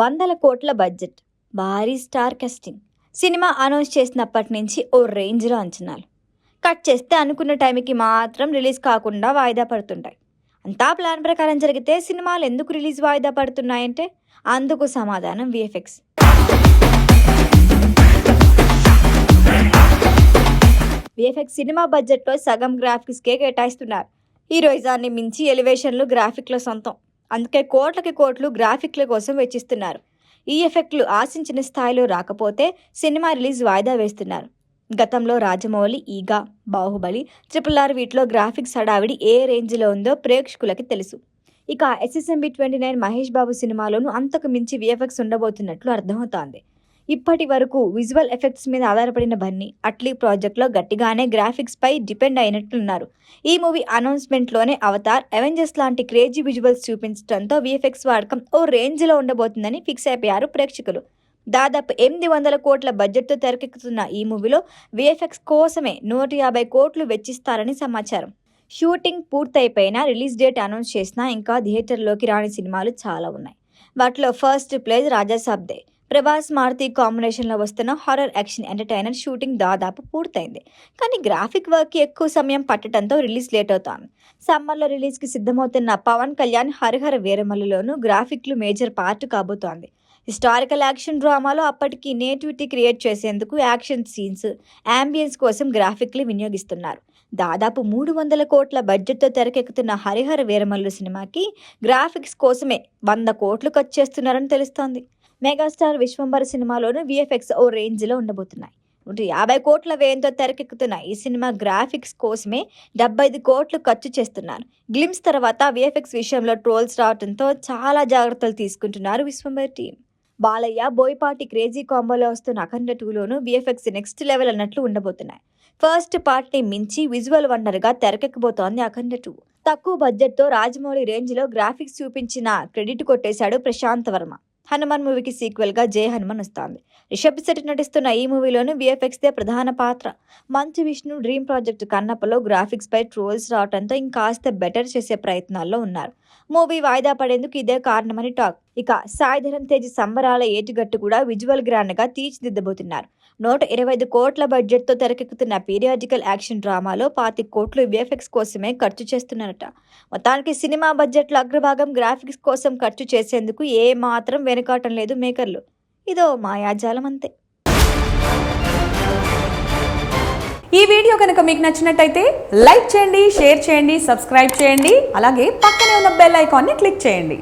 వందల కోట్ల బడ్జెట్, భారీ స్టార్ కాస్టింగ్. సినిమా అనౌన్స్ చేసినప్పటి నుంచి ఓ రేంజ్లో అంచనాలు. కట్ చేస్తే అనుకున్న టైంకి మాత్రం రిలీజ్ కాకుండా వాయిదా పడుతుంటాయి. అంతా ప్లాన్ ప్రకారం జరిగితే సినిమాలు ఎందుకు రిలీజ్ వాయిదా పడుతున్నాయంటే అందుకు సమాధానం విఎఫ్ఎక్స్. విఎఫ్ఎక్స్ సినిమా బడ్జెట్లో సగం గ్రాఫిక్స్కే కేటాయిస్తున్నారు. హీరోయిజాన్ని మించి ఎలివేషన్లు గ్రాఫిక్ల సొంతం. అందుకే కోట్లకి కోట్లు గ్రాఫిక్ల కోసం వెచ్చిస్తున్నారు. ఈ ఎఫెక్ట్లు ఆశించిన స్థాయిలో రాకపోతే సినిమా రిలీజ్ వాయిదా వేస్తున్నారు. గతంలో రాజమౌళి, ఈగా, బాహుబలి, RRR వీటిలో గ్రాఫిక్స్ హడావిడి ఏ రేంజ్లో ఉందో ప్రేక్షకులకి తెలుసు. ఇక SSMB 29 మహేష్ బాబు సినిమాలోనూ అంతకు మించి విఎఫ్ఎక్స్ ఉండబోతున్నట్లు అర్థమవుతోంది. ఇప్పటి వరకు విజువల్ ఎఫెక్ట్స్ మీద ఆధారపడిన బన్నీ అట్లీ ప్రాజెక్ట్లో గట్టిగానే గ్రాఫిక్స్పై డిపెండ్ అయినట్లున్నారు. ఈ మూవీ అనౌన్స్మెంట్లోనే అవతార్, అవెంజర్స్ లాంటి క్రేజీ విజువల్స్ చూపించడంతో విఎఫ్ఎక్స్ వాడకం ఓ రేంజ్లో ఉండబోతుందని ఫిక్స్ అయిపోయారు ప్రేక్షకులు. దాదాపు 800 కోట్ల బడ్జెట్తో తెరకెక్కుతున్న ఈ మూవీలో విఎఫ్ఎక్స్ కోసమే 150 కోట్లు వెచ్చిస్తారని సమాచారం. షూటింగ్ పూర్తయిపోయినా రిలీజ్ డేట్ అనౌన్స్ చేసినా ఇంకా థియేటర్లోకి రాని సినిమాలు చాలా ఉన్నాయి. వాటిలో ఫస్ట్ ప్లేస్ రాజాసాబ్దే. ప్రభాస్, మారుతి కాంబినేషన్లో వస్తున్న హారర్ యాక్షన్ ఎంటర్టైనర్ షూటింగ్ దాదాపు పూర్తయింది. కానీ గ్రాఫిక్ వర్క్కి ఎక్కువ సమయం పట్టడంతో రిలీజ్ లేట్ అవుతోంది. సమ్మర్లో రిలీజ్కి సిద్ధమవుతున్న పవన్ కళ్యాణ్ హరిహర వీరమల్లులోనూ గ్రాఫిక్లు మేజర్ పార్ట్ కాబోతోంది. హిస్టారికల్ యాక్షన్ డ్రామాలో అప్పటికి నేటివిటీ క్రియేట్ చేసేందుకు యాక్షన్ సీన్స్, యాంబియన్స్ కోసం గ్రాఫిక్లు వినియోగిస్తున్నారు. దాదాపు 300 కోట్ల బడ్జెట్తో తెరకెక్కుతున్న హరిహర వీరమల్లు సినిమాకి గ్రాఫిక్స్ కోసమే 100 కోట్లు ఖర్చు చేస్తున్నారని తెలుస్తోంది. మెగాస్టార్ విశ్వంబర సినిమాలోనూ విఎఫ్ఎక్స్ ఓ రేంజ్లో ఉండబోతున్నాయి. 150 కోట్ల వ్యయంతో తెరకెక్కుతున్న ఈ సినిమా గ్రాఫిక్స్ కోసమే 75 కోట్లు ఖర్చు చేస్తున్నారు. గ్లిమ్స్ తర్వాత విఎఫ్ఎక్స్ విషయంలో ట్రోల్స్ రావడంతో చాలా జాగ్రత్తలు తీసుకుంటున్నారు విశ్వంబర టీం. బాలయ్య, బోయపాటి క్రేజీ కాంబోలో వస్తున్న అఖండ 2లోనూ విఎఫ్ఎక్స్ నెక్స్ట్ లెవెల్ అన్నట్లు ఉండబోతున్నాయి. ఫస్ట్ పార్ట్ని మించి విజువల్ వండర్గా తెరకెక్కబోతోంది అఖండ 2. తక్కువ బడ్జెట్తో రాజమౌళి రేంజ్లో గ్రాఫిక్స్ చూపించిన క్రెడిట్ కొట్టేశాడు ప్రశాంత్ వర్మ. హనుమాన్ మూవీకి సీక్వెల్గా జై హనుమాన్ వస్తోంది. రిషబ్ శెట్టి నటిస్తున్న ఈ మూవీలోనూ విఎఫ్ఎక్స్దే ప్రధాన పాత్ర. Manchu Vishnu dream project కన్నప్పలో గ్రాఫిక్స్పై trolls రావడంతో ఇంకాస్త బెటర్ చేసే ప్రయత్నాల్లో ఉన్నారు. మూవీ వాయిదా పడేందుకు ఇదే కారణమని టాక్. ఇక సాయి ధరమ్ తేజ్ సంబరాల ఏటుగట్టు కూడా విజువల్ గ్రాండ్గా తీర్చిదిద్దబోతున్నారు. 125 కోట్ల బడ్జెట్తో తెరకెక్కుతున్న పీరియాడికల్ యాక్షన్ డ్రామాలో 25 కోట్లు విఎఫ్ఎక్స్ కోసమే ఖర్చు చేస్తున్నారట. మొత్తానికి సినిమా బడ్జెట్లో అగ్రభాగం గ్రాఫిక్స్ కోసం ఖర్చు చేసేందుకు ఏ మాత్రం వెనుకాటం లేదు మేకర్లు. ఇదో మాయాజాలం అంతే. ఈ వీడియో కనుక మీకు నచ్చినట్టయితే లైక్ చేయండి, షేర్ చేయండి, సబ్స్క్రైబ్ చేయండి. అలాగే పక్కనే ఉన్న బెల్ ఐకాన్ని క్లిక్ చేయండి.